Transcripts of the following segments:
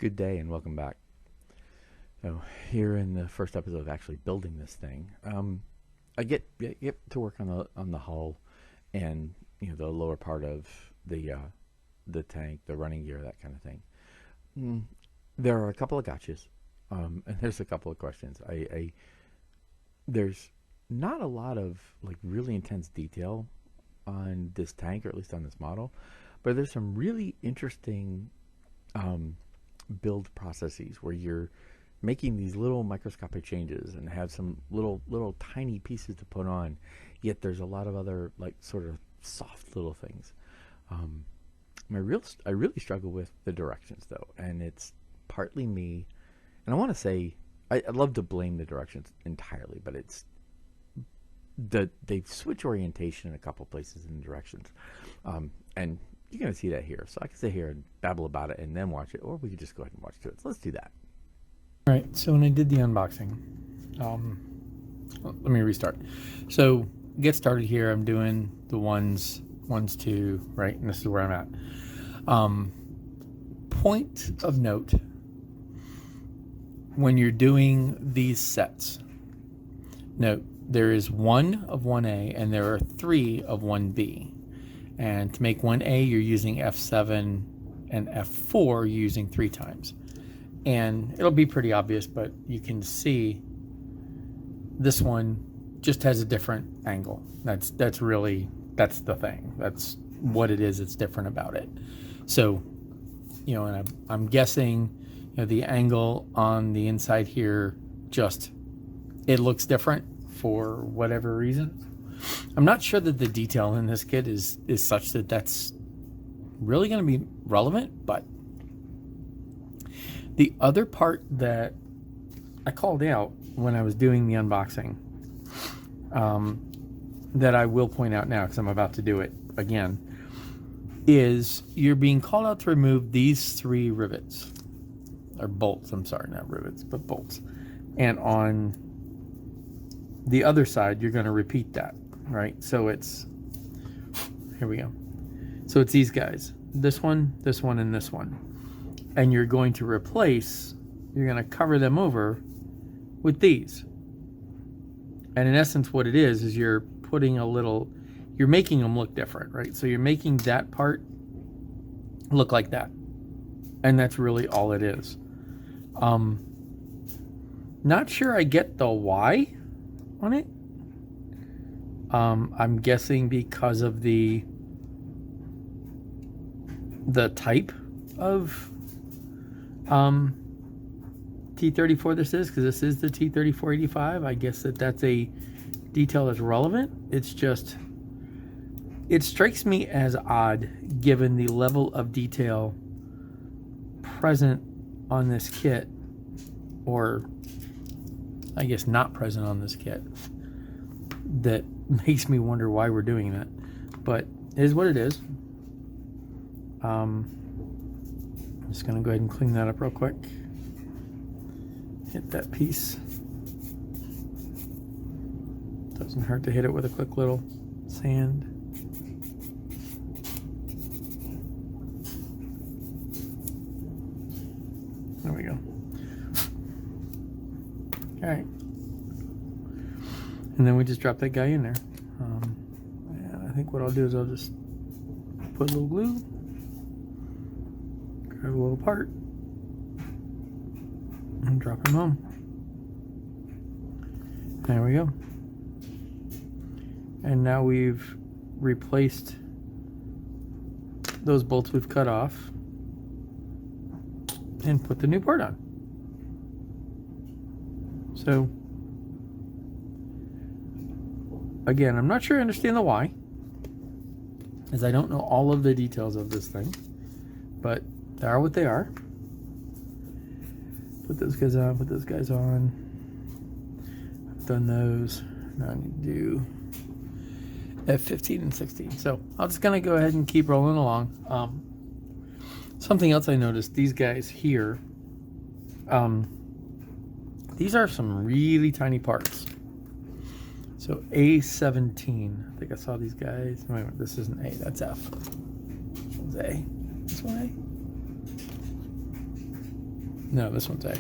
Good day and welcome back. So here in the first episode of actually building this thing, I get to work on the hull and the lower part of the tank, the running gear, that kind of thing. There are a couple of gotchas, and there's a couple of questions. There's not a lot of like really intense detail on this tank, or at least on this model, but there's some really interesting build processes where you're making these little microscopic changes and have some little tiny pieces to put on, yet there's a lot of other like sort of soft little things. I really struggle with the directions though, and it's partly me, and I want to say I'd love to blame the directions entirely, but it's they switch orientation in a couple places in the directions, and you're going to see that here. So I can sit here and babble about it and then watch it, or we could just go ahead and watch to it. So let's do that. All right, so when I did the unboxing, let me restart. So get started here. I'm doing the ones, two, right? And this is where I'm at. Point of note, when you're doing these sets, note there is 1 of 1A and there are 3 of 1B. And to make 1A, you're using F7, and F4, you're using 3 times. And it'll be pretty obvious, but you can see this one just has a different angle. That's the thing. That's what it is. It's different about it. So, and I'm guessing, the angle on the inside here, it looks different for whatever reason. I'm not sure that the detail in this kit is such that that's really going to be relevant, but the other part that I called out when I was doing the unboxing, that I will point out now because I'm about to do it again, is you're being called out to remove these 3 rivets, or bolts, I'm sorry, not rivets, but bolts. And on the other side, you're going to repeat that. Right, so here we go. So it's these guys, this one, and this one. And you're going to cover them over with these. And in essence, what it is you're putting you're making them look different, right? So you're making that part look like that. And that's really all it is. Not sure I get the why on it. I'm guessing because of the type of T34 this is, because this is the T34-85. I guess that's a detail that's relevant. It strikes me as odd given the level of detail present on this kit, or I guess not present on this kit, that makes me wonder why we're doing that, but it is what it is. I'm just going to go ahead and clean that up real quick. Hit that piece. Doesn't hurt to hit it with a quick little sand. There we go. All right. And then we just drop that guy in there. And I think what I'll do is I'll just put a little glue, grab a little part, and drop him home. There we go. And now we've replaced those bolts we've cut off and put the new part on. So, again, I'm not sure I understand the why, as I don't know all of the details of this thing, but they are what they are. Put those guys on, put those guys on. I've done those. Now I need to do F15 and 16. So I'm just going to go ahead and keep rolling along. Something else I noticed, these guys here, these are some really tiny parts. So A17, I think I saw these guys. Wait a minute, this isn't A, that's F. This one's A. This one No, this one's A.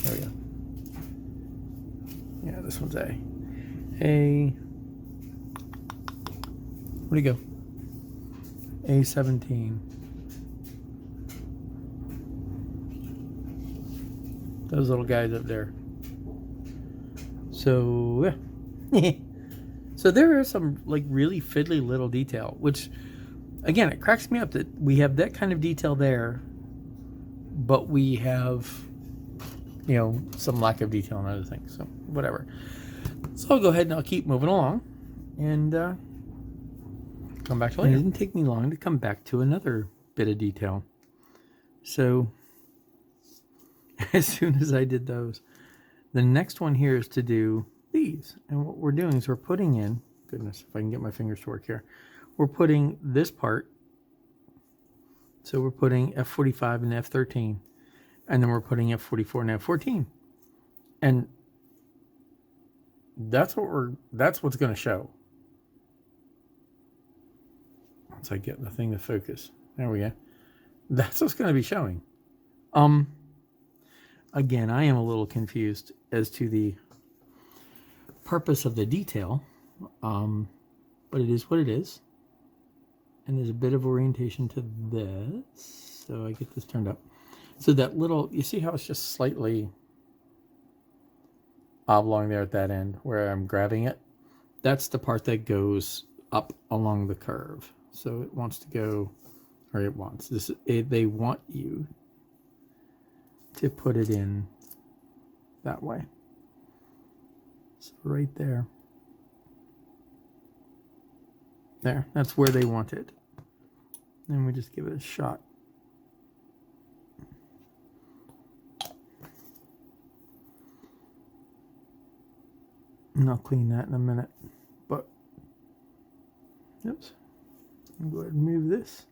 There we go. Yeah, this one's A. A. Where'd he go? A17. Those little guys up there. So, yeah. So there are some like really fiddly little detail, which, again, it cracks me up that we have that kind of detail there, but we have, you know, some lack of detail on other things. So, whatever. So I'll go ahead and I'll keep moving along and come back to it later. It didn't take me long to come back to another bit of detail. So as soon as I did those, the next one here is to do these. And what we're doing is we're putting in, goodness, if I can get my fingers to work here, we're putting this part. So we're putting F45 and F13, and then we're putting F44 and F14. And that's what's going to show. Once I get the thing to focus. There we go. That's what's going to be showing. Again, I am a little confused as to the purpose of the detail, but it is what it is. And there's a bit of orientation to this, so I get this turned up. So that little, you see how it's just slightly oblong there at that end where I'm grabbing it? That's the part that goes up along the curve. So it wants to go, or it wants this. They want you to put it in that way. So right there. There, that's where they want it. And we just give it a shot. And I'll clean that in a minute. But, oops. I'll go ahead and move this.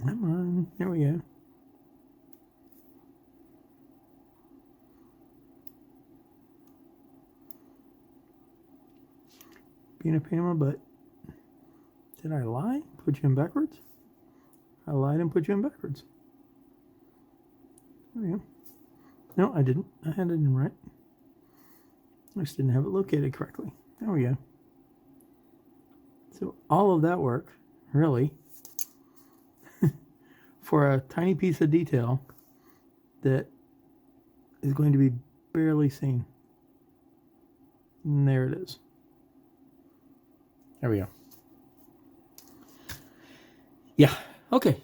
Come on, there we go. Being a pain in my butt. Did I lie? Put you in backwards? I lied and put you in backwards. There we go. No, I didn't. I had it in right. I just didn't have it located correctly. There we go. So all of that work, really, for a tiny piece of detail that is going to be barely seen. And there it is. There we go. Yeah, okay.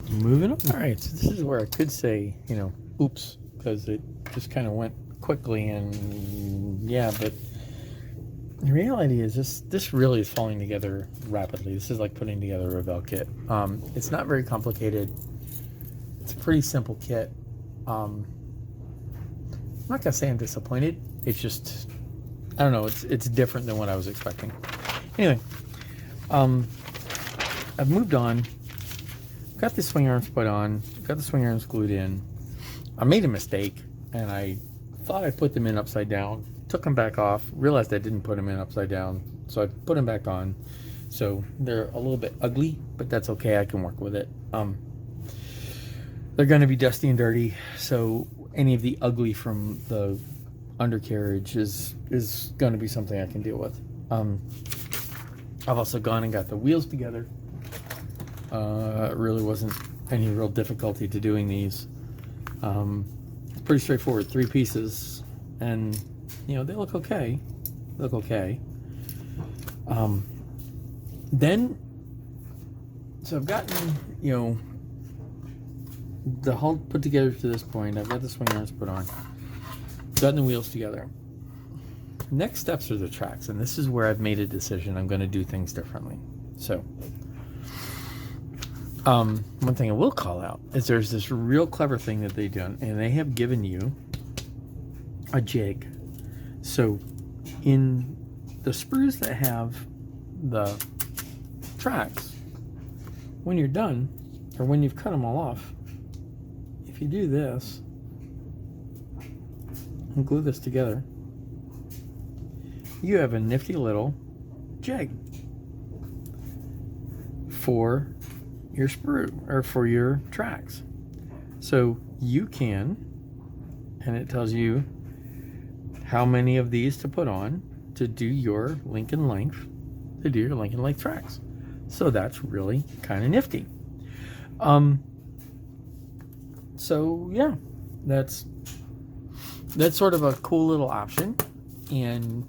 Moving on. All right, so this is where I could say, you know, oops, because it just kind of went quickly and yeah, but the reality is this really is falling together rapidly. This is like putting together a Revell kit. It's not very complicated. It's a pretty simple kit. I'm not gonna say I'm disappointed. It's just, I don't know, it's different than what I was expecting. Anyway, I've moved on. Got the swing arms put on. Got the swing arms glued in. I made a mistake, and I thought I put them in upside down. Took them back off. Realized I didn't put them in upside down, so I put them back on. So they're a little bit ugly, but that's okay. I can work with it. They're going to be dusty and dirty, so any of the ugly from the undercarriage is going to be something I can deal with. I've also gone and got the wheels together. It really wasn't any real difficulty to doing these. It's pretty straightforward, 3 pieces, and you know, they look okay. Then, so I've gotten, you know, the hull put together to this point. I've got the swing arms put on. Gotten the wheels together. Next steps are the tracks, and this is where I've made a decision. I'm going to do things differently. So, one thing I will call out is there's this real clever thing that they've done, and they have given you a jig. So, in the sprues that have the tracks, when you're done, or when you've cut them all off, if you do this, and glue this together, you have a nifty little jig for your sprue or for your tracks. So you can, and it tells you how many of these to put on to do your Lincoln length, tracks. So that's really kind of nifty. So yeah, that's sort of a cool little option, and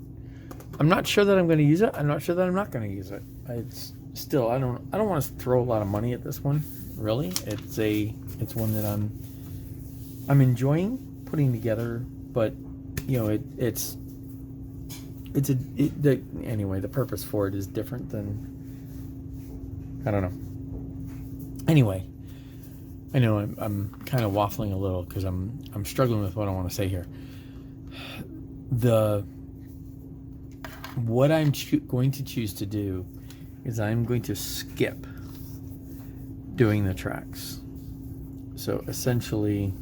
I'm not sure that I'm going to use it. I'm not sure that I'm not going to use it. It's still, I don't want to throw a lot of money at this one. Really, it's one that I'm enjoying putting together, but you know, anyway, the purpose for it is different than, I don't know. Anyway, I know I'm kind of waffling a little because I'm struggling with what I want to say here. What I'm going to choose to do is I'm going to skip doing the tracks. So essentially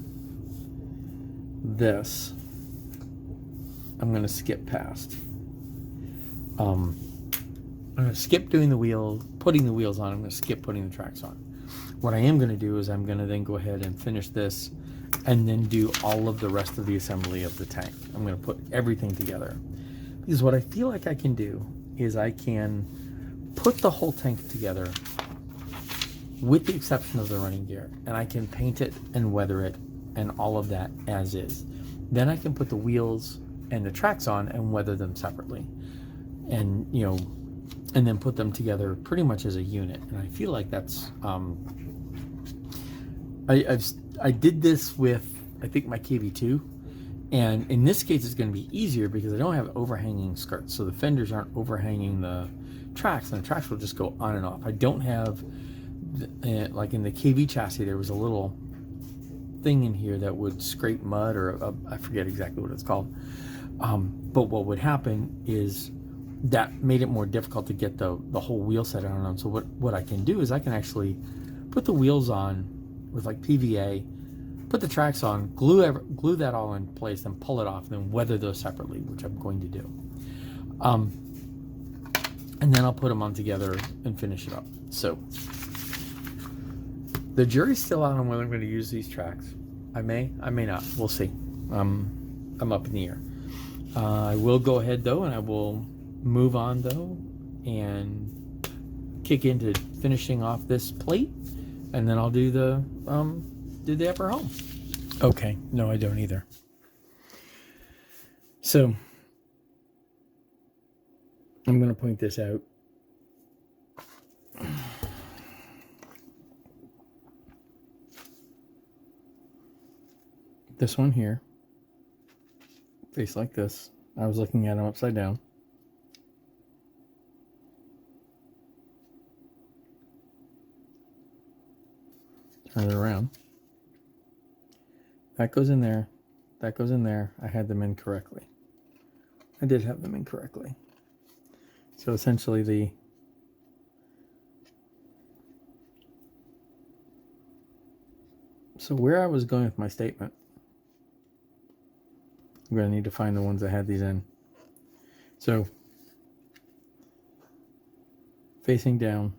this I'm going to skip past. I'm going to skip doing the wheels, putting the wheels on. I'm going to skip putting the tracks on. What I am going to do is I'm going to then go ahead and finish this and then do all of the rest of the assembly of the tank. I'm going to put everything together. Because what I feel like I can do is I can put the whole tank together with the exception of the running gear, and I can paint it and weather it and all of that as is. Then I can put the wheels and the tracks on and weather them separately, and you know, and then put them together pretty much as a unit. And I feel like that's I did this with, I think, my KV2, and in this case it's going to be easier because I don't have overhanging skirts, so the fenders aren't overhanging the tracks, and the tracks will just go on and off. I don't have like in the KV chassis there was a little thing in here that would scrape mud, or I forget exactly what it's called, but what would happen is that made it more difficult to get the whole wheel set on. So what I can do is I can actually put the wheels on with like PVA, put the tracks on, glue that all in place, then pull it off, and then weather those separately, which I'm going to do. And then I'll put them on together and finish it up. So the jury's still out on whether I'm going to use these tracks. I may not. We'll see. I'm up in the air. I will go ahead though, and I will move on though, and kick into finishing off this plate, and then I'll do the upper home. Okay, no, I don't either. So I'm going to point this out. This one here, face like this. I was looking at him upside down. Turn it around. That goes in there. That goes in there. I had them in correctly. I did have them in correctly. So essentially so where I was going with my statement, I'm going to need to find the ones that had these in. So facing down.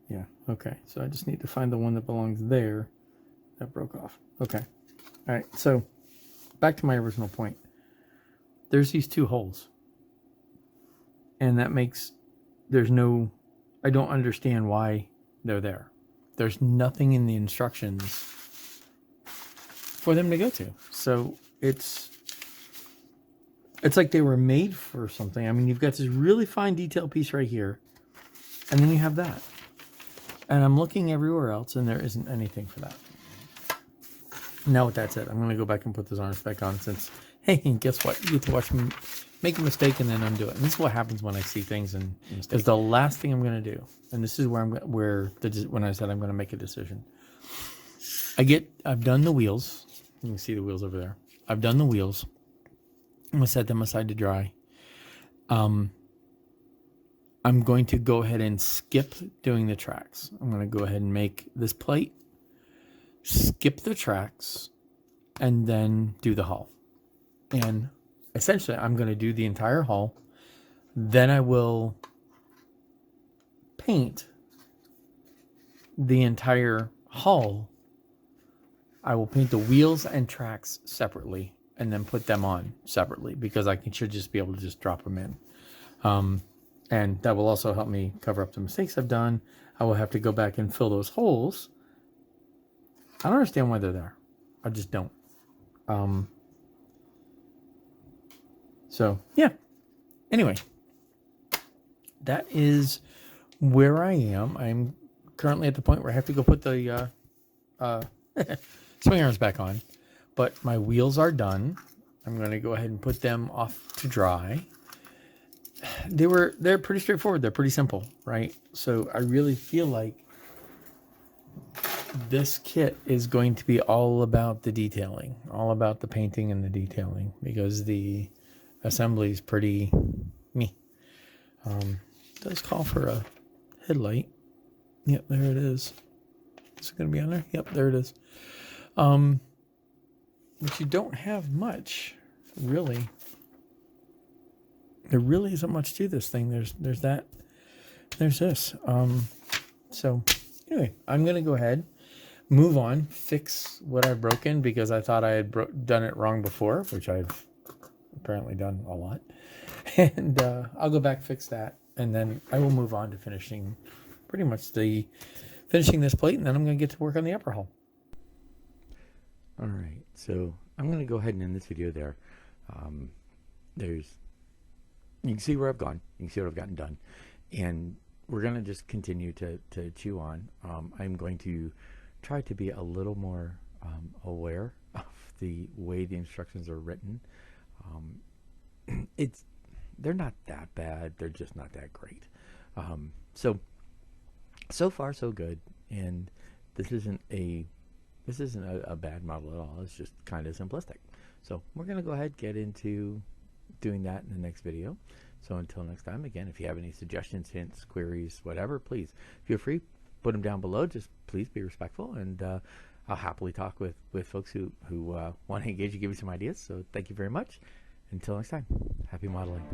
Yeah, okay. So I just need to find the one that belongs there. That broke off. Okay. All right, so back to my original point. There's these two holes. And that makes, I don't understand why they're there. There's nothing in the instructions for them to go to. So it's like they were made for something. I mean, you've got this really fine detail piece right here, and then you have that. And I'm looking everywhere else, and there isn't anything for that. Now with that said, I'm going to go back and put this harness back on, since, hey, guess what? You get to watch me make a mistake and then undo it. And this is what happens when I see things, and it's the last thing I'm going to do. And this is where when I said I'm going to make a decision. I've done the wheels. You can see the wheels over there. I've done the wheels. I'm going to set them aside to dry. I'm going to go ahead and skip doing the tracks. I'm going to go ahead and make this plate, skip the tracks, and then do the hull. And essentially, I'm going to do the entire hull. Then I will paint the entire hull. I will paint the wheels and tracks separately and then put them on separately because should just be able to just drop them in. And that will also help me cover up the mistakes I've done. I will have to go back and fill those holes. I don't understand why they're there. I just don't. So, yeah. Anyway, that is where I am. I'm currently at the point where I have to go put the swing arms back on. But my wheels are done. I'm going to go ahead and put them off to dry. They're pretty straightforward. They're pretty simple, right? So I really feel like this kit is going to be all about the detailing, all about the painting and the detailing, because the assembly is pretty meh. It does call for a headlight. Yep, there it is. Is it going to be on there? Yep, there it is. But you don't have much, really. There really isn't much to this thing. There's that. There's this. So anyway, I'm going to go ahead, move on, fix what I've broken because I thought I had done it wrong before, which I've apparently done a lot. And I'll go back, fix that, and then I will move on to finishing this plate, and then I'm going to get to work on the upper hull. All right, so I'm going to go ahead and end this video there. You can see where I've gone. You can see what I've gotten done. And we're going to just continue to chew on. I'm going to try to be a little more aware of the way the instructions are written. They're not that bad. They're just not that great. So far so good. And this isn't a bad model at all. It's just kind of simplistic. So we're going to go ahead, get into doing that in the next video. So until next time, again, if you have any suggestions, hints, queries, whatever, please feel free, put them down below. Just please be respectful, and I'll happily talk with folks who want to engage and give you some ideas. So thank you very much. Until next time, happy modeling.